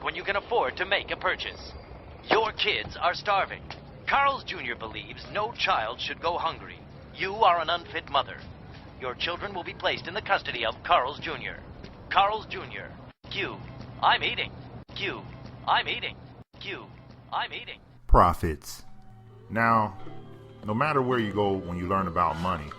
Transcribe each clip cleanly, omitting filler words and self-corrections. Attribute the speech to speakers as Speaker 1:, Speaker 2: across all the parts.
Speaker 1: when you can afford to make a purchase. Your kids are starving. Carl's Jr. believes no child should go hungry. You are an unfit mother. Your children will be placed in the custody of Carl's Jr. Carl's Jr. Q. I'm eating. Q. I'm eating. Q. I'm eating.
Speaker 2: Profits. Now, no matter where you go when you learn about money,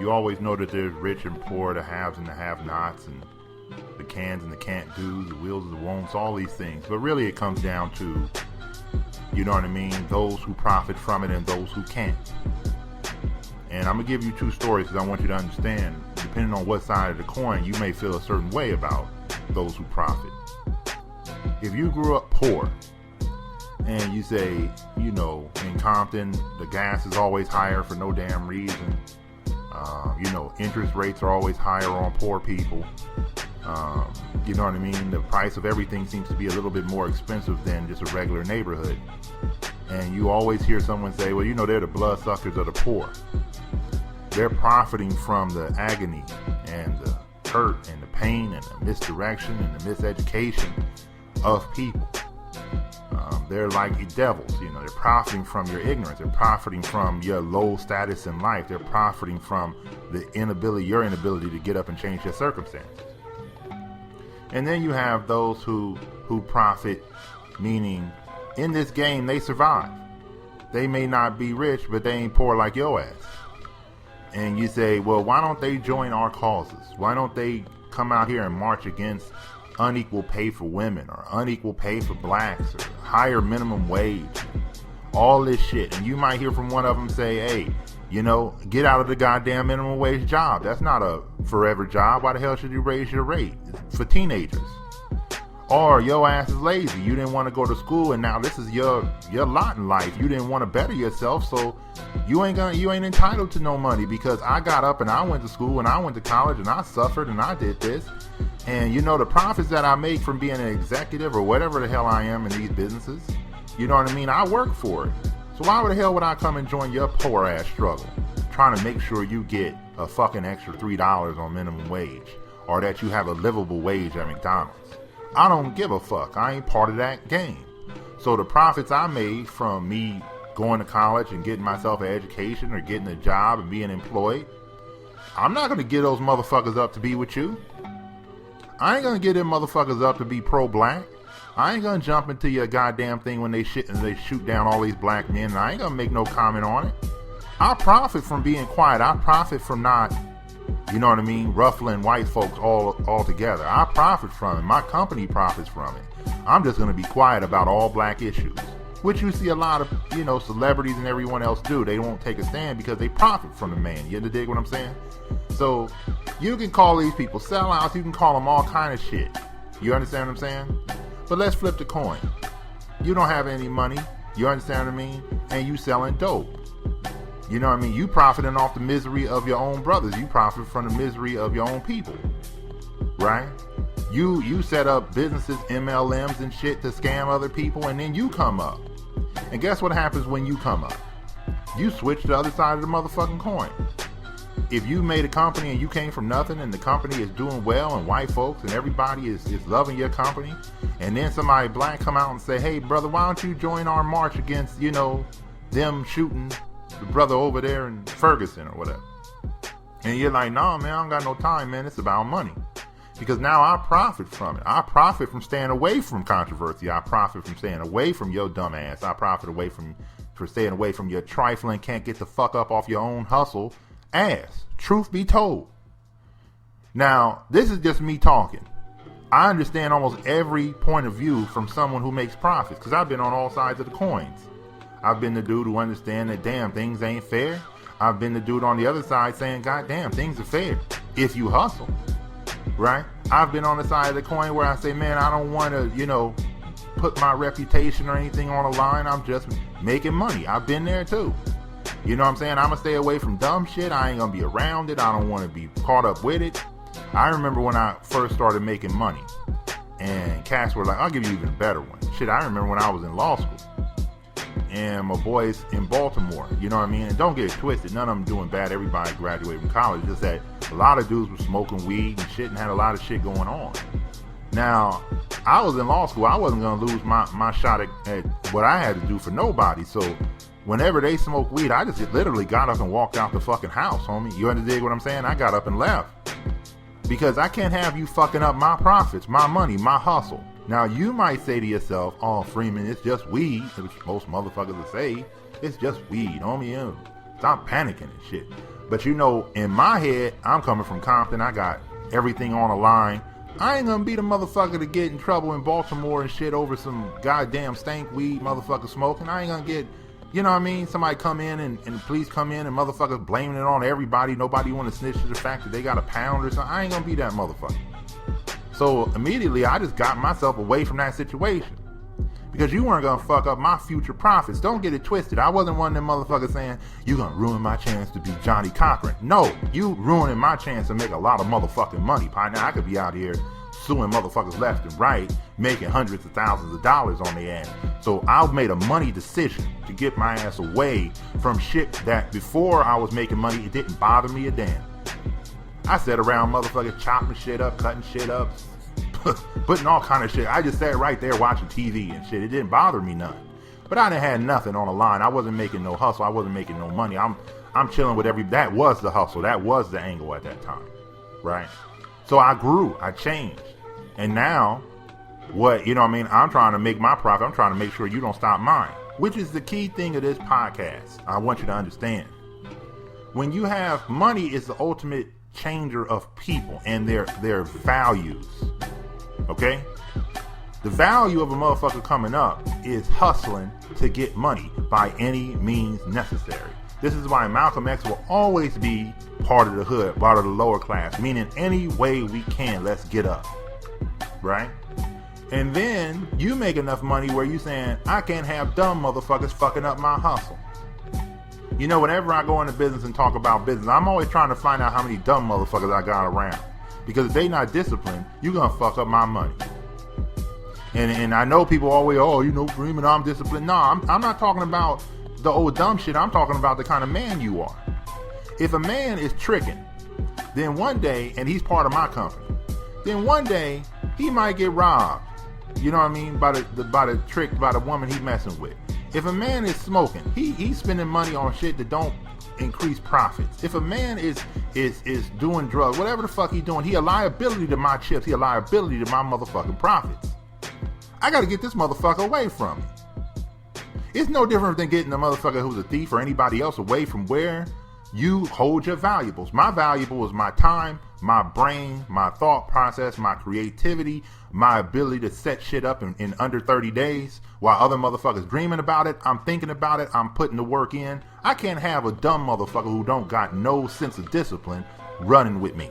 Speaker 2: you always know that there's rich and poor, the haves and the have-nots, and the cans and the can't-dos, the wills and the won'ts, all these things. But really it comes down to, you know what I mean, those who profit from it and those who can't. And I'm going to give you two stories because I want you to understand, depending on what side of the coin, you may feel a certain way about those who profit. If you grew up poor, and you say, you know, in Compton, the gas is always higher for no damn reason. You know, interest rates are always higher on poor people. You know what I mean? The price of everything seems to be a little bit more expensive than just a regular neighborhood. And you always hear someone say, well, you know, they're the bloodsuckers of the poor. They're profiting from the agony and the hurt and the pain and the misdirection and the miseducation of people. They're like devils, you know, they're profiting from your ignorance. They're profiting from your low status in life. They're profiting from your inability to get up and change your circumstances. And then you have those who profit, meaning in this game, they survive. They may not be rich, but they ain't poor like your ass. And you say, well, why don't they join our causes? Why don't they come out here and march against unequal pay for women or unequal pay for blacks or higher minimum wage, all this shit? And you might hear from one of them say, hey, you know, get out of the goddamn minimum wage job. That's not a forever job. Why the hell should you raise your rate? It's for teenagers. Or your ass is lazy. You didn't want to go to school, and now this is your lot in life. You didn't want to better yourself, so you ain't entitled to no money because I got up and I went to school and I went to college and I suffered and I did this. And you know, the profits that I make from being an executive or whatever the hell I am in these businesses, you know what I mean? I work for it. So why the hell would I come and join your poor ass struggle, trying to make sure you get a fucking extra $3 on minimum wage, or that you have a livable wage at McDonald's? I don't give a fuck. I ain't part of that game. So the profits I made from me going to college and getting myself an education or getting a job and being employed, I'm not going to get those motherfuckers up to be with you. I ain't going to get them motherfuckers up to be pro-black. I ain't going to jump into your goddamn thing when they shoot down all these black men, and I ain't going to make no comment on it. I profit from being quiet. I profit from not, you know what I mean, ruffling white folks all together. I profit from it. My company profits from it. I'm just going to be quiet about all black issues, which you see a lot of, you know, celebrities and everyone else do. They won't take a stand because they profit from the man. You dig what I'm saying? So you can call these people sellouts. You can call them all kind of shit. You understand what I'm saying? But let's flip the coin. You don't have any money. You understand what I mean? And you selling dope. You know what I mean? You profiting off the misery of your own brothers. You profit from the misery of your own people. Right? You set up businesses, MLMs and shit to scam other people, and then you come up. And guess what happens when you come up? You switch to the other side of the motherfucking coin. If you made a company and you came from nothing and the company is doing well and white folks and everybody is loving your company, and then somebody black come out and say, hey brother, why don't you join our march against, you know, them shooting the brother over there in Ferguson or whatever. And you're like, nah man, I don't got no time, man. It's about money. Because now I profit from it. I profit from staying away from controversy. I profit from staying away from your dumb ass. I profit for staying away from your trifling, can't get the fuck up off your own hustle ass. Truth be told. Now, this is just me talking. I understand almost every point of view from someone who makes profits, because I've been on all sides of the coins. I've been the dude who understands that, damn, things ain't fair. I've been the dude on the other side saying, God damn, things are fair if you hustle. Right? I've been on the side of the coin where I say, man, I don't want to, you know, put my reputation or anything on the line. I'm just making money. I've been there too. You know what I'm saying? I'm going to stay away from dumb shit. I ain't going to be around it. I don't want to be caught up with it. I remember when I first started making money and cats were like, I'll give you even a better one. Shit, I remember when I was in law school and my boys in Baltimore, you know what I mean? And don't get it twisted. None of them doing bad. Everybody graduated from college. Just that a lot of dudes were smoking weed and shit and had a lot of shit going on. Now, I was in law school. I wasn't going to lose my shot at what I had to do for nobody. So whenever they smoked weed, I just literally got up and walked out the fucking house, homie. You understand what I'm saying? I got up and left. Because I can't have you fucking up my profits, my money, my hustle. Now, you might say to yourself, oh, Freeman, it's just weed. Which most motherfuckers will say, it's just weed, homie. Stop panicking and shit. But you know, in my head, I'm coming from Compton. I got everything on the line. I ain't gonna be the motherfucker to get in trouble in Baltimore and shit over some goddamn stank weed motherfucker smoking. I ain't gonna get, you know what I mean? Somebody come in and the police come in and motherfuckers blaming it on everybody. Nobody want to snitch to the fact that they got a pound or something. I ain't gonna be that motherfucker. So immediately I just got myself away from that situation. Because you weren't gonna fuck up my future profits. Don't get it twisted. I wasn't one of them motherfuckers saying, you gonna ruin my chance to be Johnny Cochran. No, you ruining my chance to make a lot of motherfucking money, partner. I could be out here suing motherfuckers left and right, making hundreds of thousands of dollars on their ass. So I made a money decision to get my ass away from shit that before I was making money, it didn't bother me a damn. I sat around motherfuckers chopping shit up, cutting shit up, putting all kind of shit. I just sat right there watching TV and shit. It didn't bother me none. But I didn't have nothing on the line. I wasn't making no hustle. I wasn't making no money. I'm chilling with that was the hustle. That was the angle at that time. Right? So I grew. I changed. And now, what, you know what I mean? I'm trying to make my profit. I'm trying to make sure you don't stop mine. Which is the key thing of this podcast. I want you to understand. When you have money, is the ultimate changer of people and their values. Okay? The value of a motherfucker coming up is hustling to get money by any means necessary. This is why Malcolm X will always be part of the hood, part of the lower class, meaning any way we can, let's get up. Right? And then you make enough money where you saying, I can't have dumb motherfuckers fucking up my hustle. You know, whenever I go into business and talk about business, I'm always trying to find out how many dumb motherfuckers I got around. Because if they not disciplined, you're going to fuck up my money. And I know people always, oh, you know, Freeman, I'm disciplined. No, I'm not talking about the old dumb shit. I'm talking about the kind of man you are. If a man is tricking, then one day, and he's part of my company, then one day he might get robbed. You know what I mean? By the trick, by the woman he's messing with. If a man is smoking, he's spending money on shit that don't increase profits. If a man is doing drugs, whatever the fuck he's doing, he a liability to my chips. He a liability to my motherfucking profits. I got to get this motherfucker away from me. It's no different than getting a motherfucker who's a thief or anybody else away from where you hold your valuables. My valuable is my time, my brain, my thought process, my creativity, my ability to set shit up in under 30 days while other motherfuckers dreaming about it. I'm thinking about it. I'm putting the work in. I can't have a dumb motherfucker who don't got no sense of discipline running with me.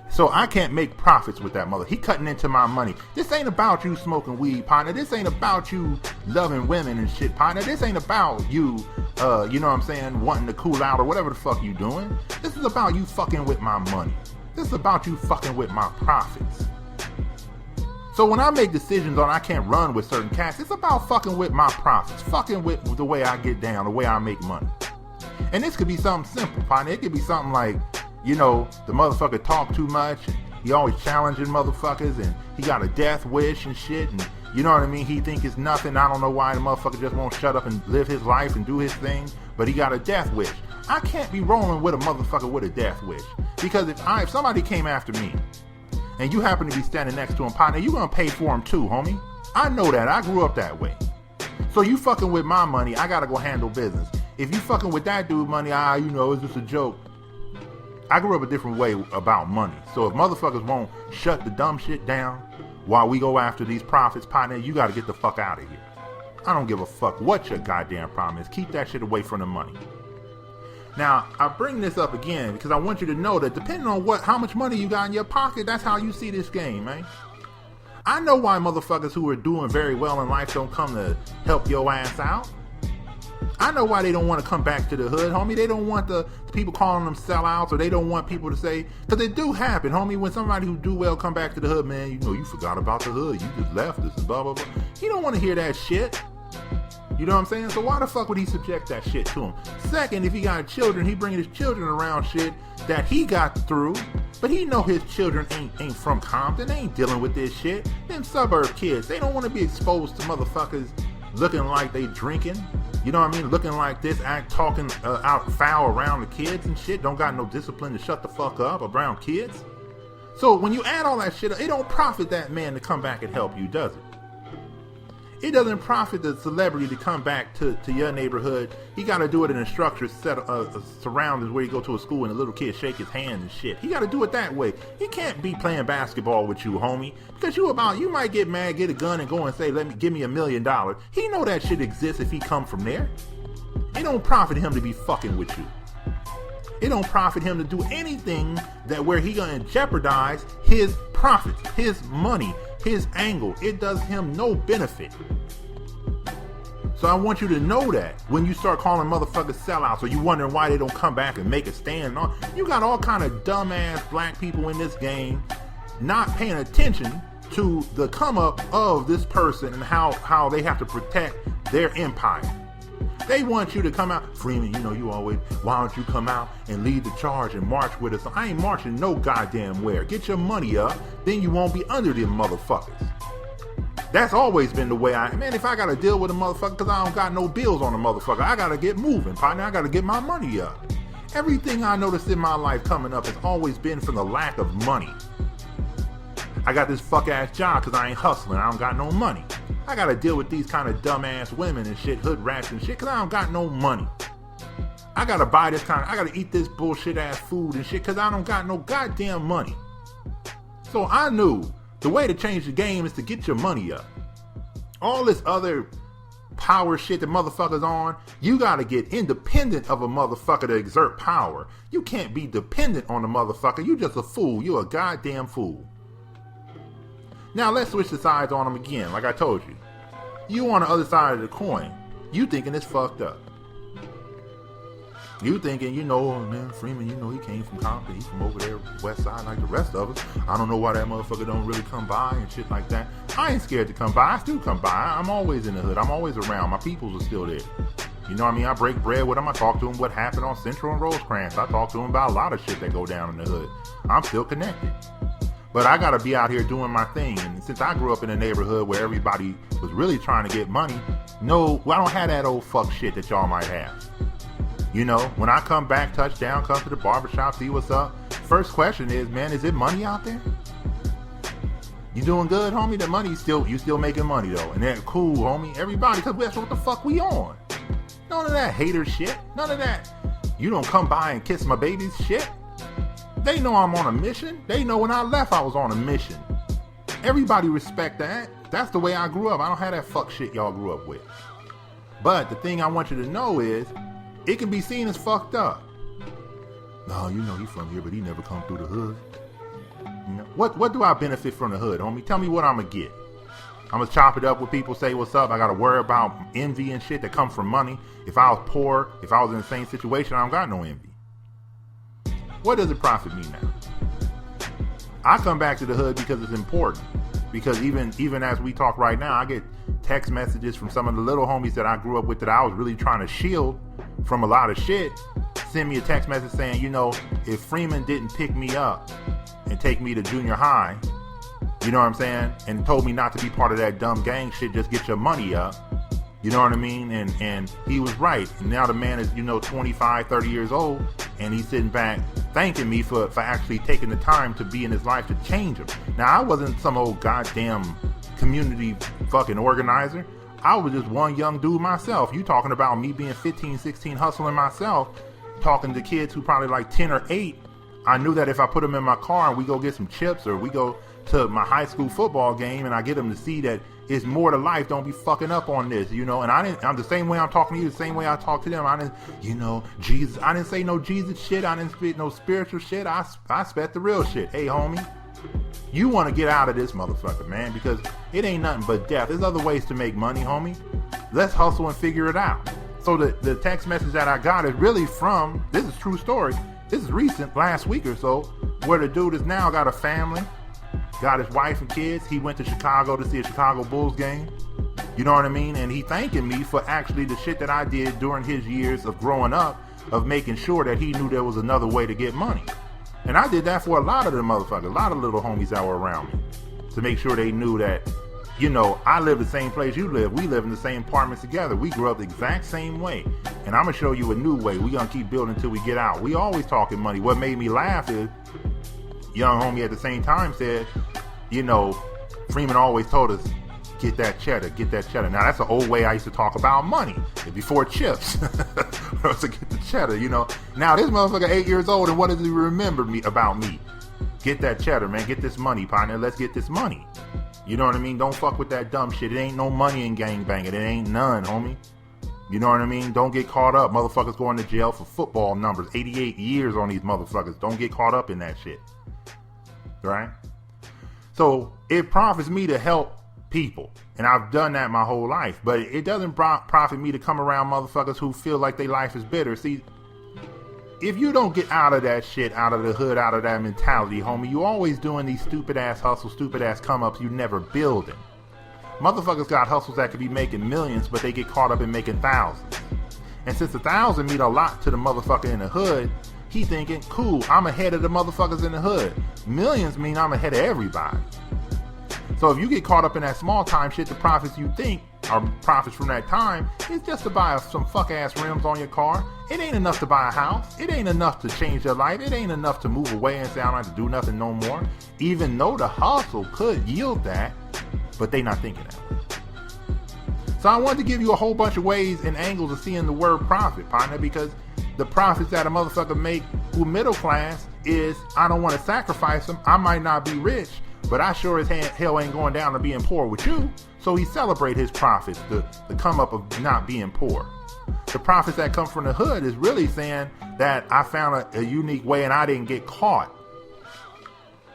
Speaker 2: So I can't make profits with that mother. He cutting into my money. This ain't about you smoking weed, partner. This ain't about you loving women and shit, partner. This ain't about you, you know what I'm saying, wanting to cool out or whatever the fuck you doing. This is about you fucking with my money. This is about you fucking with my profits. So when I make decisions on I can't run with certain cats, it's about fucking with my profits. Fucking with the way I get down, the way I make money. And this could be something simple, partner. It could be something like, you know, the motherfucker talk too much, and he always challenging motherfuckers, and he got a death wish and shit, and you know what I mean? He think it's nothing. I don't know why the motherfucker just won't shut up and live his life and do his thing, but he got a death wish. I can't be rolling with a motherfucker with a death wish. Because if somebody came after me, and you happen to be standing next to him, partner, you gonna pay for him too, homie. I know that. I grew up that way. So you fucking with my money, I gotta go handle business. If you fucking with that dude money, you know, it's just a joke. I grew up a different way about money. So if motherfuckers won't shut the dumb shit down while we go after these profits, partner, you got to get the fuck out of here. I don't give a fuck what your goddamn problem is. Keep that shit away from the money. Now, I bring this up again because I want you to know that depending on how much money you got in your pocket, that's how you see this game, man. I know why motherfuckers who are doing very well in life don't come to help your ass out. I know why they don't want to come back to the hood, homie. They don't want the people calling them sellouts, or they don't want people to say, because it do happen, homie, when somebody who do well come back to the hood, man, you know, you forgot about the hood. You just left us and blah, blah, blah. He don't want to hear that shit. You know what I'm saying? So why the fuck would he subject that shit to him? Second, if he got children, he bringing his children around shit that he got through But he know his children ain't from Compton. They ain't dealing with this shit. Them suburb kids, they don't want to be exposed to motherfuckers looking like they drinking. You know what I mean? Looking like this, talking out foul around the kids and shit. Don't got no discipline to shut the fuck up around kids. So when you add all that shit up, it don't profit that man to come back and help you, does it? It doesn't profit the celebrity to come back to your neighborhood. He got to do it in a structured set of surroundings where you go to a school and a little kid shake his hand and shit. He got to do it that way. He can't be playing basketball with you, homie, because you might get mad, get a gun, and go and say, give me $1 million. He know that shit exists if he come from there. It don't profit him to be fucking with you. It don't profit him to do anything that where he gonna jeopardize his profits, his money, his angle. It does him no benefit. So I want you to know that when you start calling motherfuckers sellouts, or you wondering why they don't come back and make a stand on, you got all kind of dumbass black people in this game not paying attention to the come up of this person and how they have to protect their empire. They want you to come out, Freeman, why don't you come out and lead the charge and march with us? I ain't marching no goddamn where. Get your money up, then you won't be under them motherfuckers. That's always been the way if I gotta deal with a motherfucker because I don't got no bills on a motherfucker, I gotta get moving, partner. I gotta get my money up. Everything I noticed in my life coming up has always been from the lack of money. I got this fuck ass job because I ain't hustling. I don't got no money. I gotta deal with these kind of dumbass women and shit, hood rats and shit, because I don't got no money. I gotta buy this I gotta eat this bullshit ass food and shit because I don't got no goddamn money. So I knew the way to change the game is to get your money up. All this other power shit that motherfuckers on, you gotta get independent of a motherfucker to exert power. You can't be dependent on a motherfucker. You just a fool. You a goddamn fool. Now let's switch the sides on them again, like I told you. You on the other side of the coin. You thinking it's fucked up. You thinking, man, Freeman, he came from Compton. He's from over there, west side, like the rest of us. I don't know why that motherfucker don't really come by and shit like that. I ain't scared to come by. I still come by. I'm always in the hood. I'm always around. My peoples are still there. You know what I mean? I break bread with them. I talk to them what happened on Central and Rosecrans. I talk to them about a lot of shit that go down in the hood. I'm still connected. But I gotta be out here doing my thing. And since I grew up in a neighborhood where everybody was really trying to get money, I don't have that old fuck shit that y'all might have. When I come back, touchdown, come to the barbershop, see what's up, first question is, man, is it money out there? You doing good, homie? The money, you still making money though. And that's cool, homie. Everybody, because that's what the fuck we on. None of that hater shit. None of that. You don't come by and kiss my baby's shit. They know I'm on a mission. They know when I left I was on a mission. Everybody respect that. That's the way I grew up. I don't have that fuck shit y'all grew up with. But the thing I want you to know is, it can be seen as fucked up. No, he's from here, but he never come through the hood. What do I benefit from the hood, homie? Tell me what I'm gonna get. I'm gonna chop it up with people, say what's up. I gotta worry about envy and shit that come from money. If I was poor, if I was in the same situation, I don't got no envy. What does it profit me now? I come back to the hood because it's important. Because even as we talk right now, I get text messages from some of the little homies that I grew up with that I was really trying to shield from a lot of shit. Send me a text message saying, if Freeman didn't pick me up and take me to junior high, you know what I'm saying? And told me not to be part of that dumb gang shit, just get your money up. You know what I mean? And he was right. And now the man is, 25, 30 years old, and he's sitting back thanking me for actually taking the time to be in his life to change him. Now, I wasn't some old goddamn community fucking organizer. I was just one young dude myself. You talking about me being 15, 16, hustling myself, talking to kids who probably like 10 or 8. I knew that if I put them in my car and we go get some chips, or we go to my high school football game and I get them to see that it's more to life, don't be fucking up on this, and I'm the same way I'm talking to you, the same way I talk to them. I didn't, Jesus, I didn't say no Jesus shit, I didn't spit no spiritual shit, I spit the real shit. Hey, homie, you want to get out of this motherfucker, man, because it ain't nothing but death. There's other ways to make money, homie. Let's hustle and figure it out. So the text message that I got is really from, this is true story, this is recent, last week or so, where the dude is now got a family, got his wife and kids. He went to Chicago to see a Chicago Bulls game. You know what I mean? And he thanking me for actually the shit that I did during his years of growing up, of making sure that he knew there was another way to get money. And I did that for a lot of the motherfuckers, a lot of little homies that were around me, to make sure they knew that, you know, I live the same place you live. We live in the same apartments together. We grew up the exact same way. And I'm going to show you a new way. We're going to keep building until we get out. We always talking money. What made me laugh is, young homie at the same time said, you know, Freeman always told us, get that cheddar, get that cheddar. Now, that's an old way I used to talk about money. Before chips. I was to get the cheddar, you know. Now, this motherfucker 8 years old, and what does he remember about me? Get that cheddar, man. Get this money, partner. Let's get this money. You know what I mean? Don't fuck with that dumb shit. It ain't no money in gangbanging. It ain't none, homie. You know what I mean? Don't get caught up. Motherfuckers going to jail for football numbers. 88 years on these motherfuckers. Don't get caught up in that shit. Right? So, it profits me to help people. And I've done that my whole life. But it doesn't profit me to come around motherfuckers who feel like their life is bitter. See, if you don't get out of that shit, out of the hood, out of that mentality, homie, you always doing these stupid ass hustles, stupid ass come ups, you never building. Motherfuckers got hustles that could be making millions, but they get caught up in making thousands. And since 1,000 mean a lot to the motherfucker in the hood, he thinking, cool, I'm ahead of the motherfuckers in the hood. Millions mean I'm ahead of everybody. So if you get caught up in that small time shit, the profits you think are profits from that time is just to buy some fuck ass rims on your car. It ain't enough to buy a house. It ain't enough to change your life. It ain't enough to move away and say I don't have to do nothing no more. Even though the hustle could yield that, but they not thinking that way. So I wanted to give you a whole bunch of ways and angles of seeing the word profit, partner, because the profits that a motherfucker make who middle class is, I don't want to sacrifice them. I might not be rich, but I sure as hell ain't going down to being poor with you. So he celebrate his profits, the come up of not being poor. The profits that come from the hood is really saying that I found a unique way and I didn't get caught.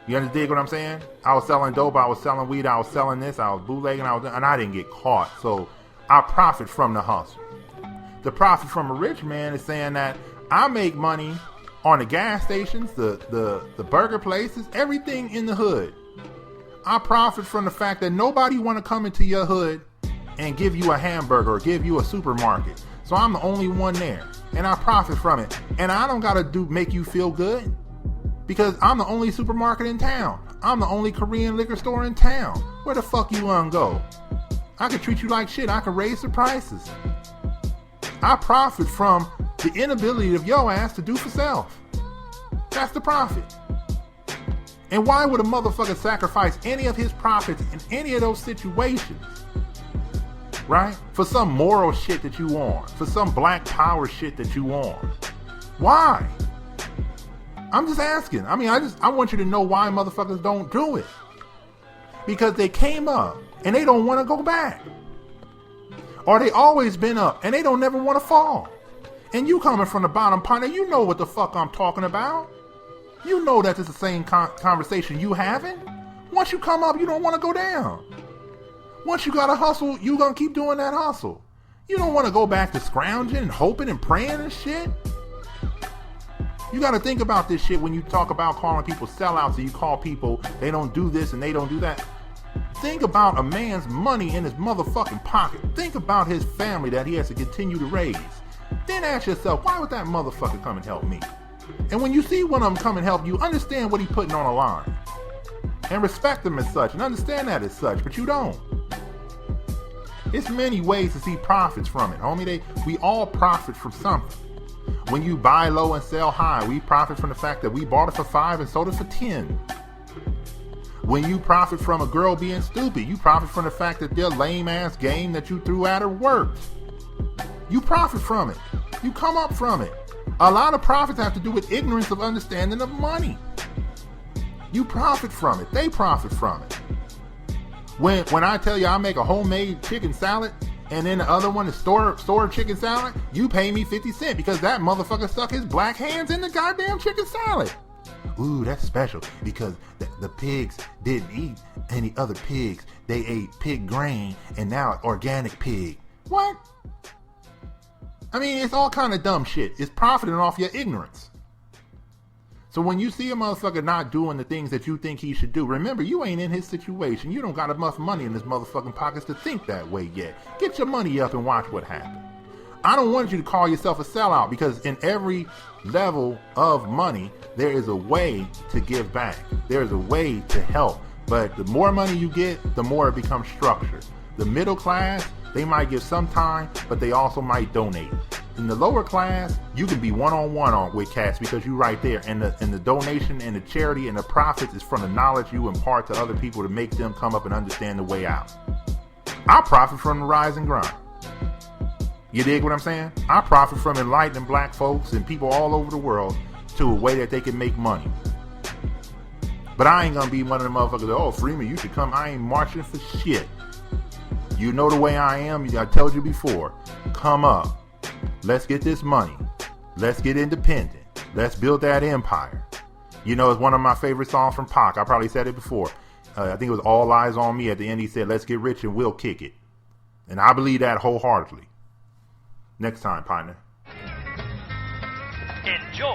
Speaker 2: You understand what I'm saying? I was selling dope, I was selling weed, I was selling this, I was bootlegging, and I didn't get caught. So I profit from the hustle. The profit from a rich man is saying that I make money on the gas stations, the burger places, everything in the hood. I profit from the fact that nobody want to come into your hood and give you a hamburger or give you a supermarket. So I'm the only one there, and I profit from it. And I don't gotta make you feel good because I'm the only supermarket in town. I'm the only Korean liquor store in town. Where the fuck you wanna go? I can treat you like shit. I can raise the prices. I profit from the inability of your ass to do for self. That's the profit. And why would a motherfucker sacrifice any of his profits in any of those situations? Right? For some moral shit that you want. For some black power shit that you want. Why? I'm just asking. I mean, I want you to know why motherfuckers don't do it. Because they came up and they don't want to go back. Or they always been up and they don't never want to fall. And you coming from the bottom, partner, you know what the fuck I'm talking about. You know that it's the same conversation you having. Once you come up, you don't want to go down. Once you got to hustle, you going to keep doing that hustle. You don't want to go back to scrounging and hoping and praying and shit. You got to think about this shit when you talk about calling people sellouts and you call people, they don't do this and they don't do that. Think about a man's money in his motherfucking pocket. Think about his family that he has to continue to raise. Then ask yourself, why would that motherfucker come and help me? And when you see one of them come and help you, understand what he's putting on the line. And respect him as such, and understand that as such, but you don't. It's many ways to see profits from it, homie. We all profit from something. When you buy low and sell high, we profit from the fact that we bought it for 5 and sold it for 10. When you profit from a girl being stupid, you profit from the fact that their lame ass game that you threw at her worked. You profit from it. You come up from it. A lot of profits have to do with ignorance of understanding of money. You profit from it. They profit from it. When I tell you I make a homemade chicken salad and then the other one is store chicken salad, you pay me 50 cents because that motherfucker stuck his black hands in the goddamn chicken salad. Ooh, that's special because the pigs didn't eat any other pigs. They ate pig grain and now organic pig. What? I mean, it's all kind of dumb shit. It's profiting off your ignorance. So when you see a motherfucker not doing the things that you think he should do, remember, you ain't in his situation. You don't got enough money in his motherfucking pockets to think that way yet. Get your money up and watch what happens. I don't want you to call yourself a sellout, because in every level of money, there is a way to give back. There is a way to help. But the more money you get, the more it becomes structured. The middle class, they might give some time, but they also might donate. In the lower class, you can be one-on-one with cats because you're right there. And the donation and the charity and the profits is from the knowledge you impart to other people to make them come up and understand the way out. I profit from the rise and grind. You dig what I'm saying? I profit from enlightening black folks and people all over the world to a way that they can make money. But I ain't gonna be one of them motherfuckers that, oh, Freeman, you should come. I ain't marching for shit. You know the way I am. I told you before. Come up. Let's get this money. Let's get independent. Let's build that empire. You know, it's one of my favorite songs from Pac. I probably said it before. I think it was All Eyes on Me. At the end, he said, let's get rich and we'll kick it. And I believe that wholeheartedly. Next time, partner.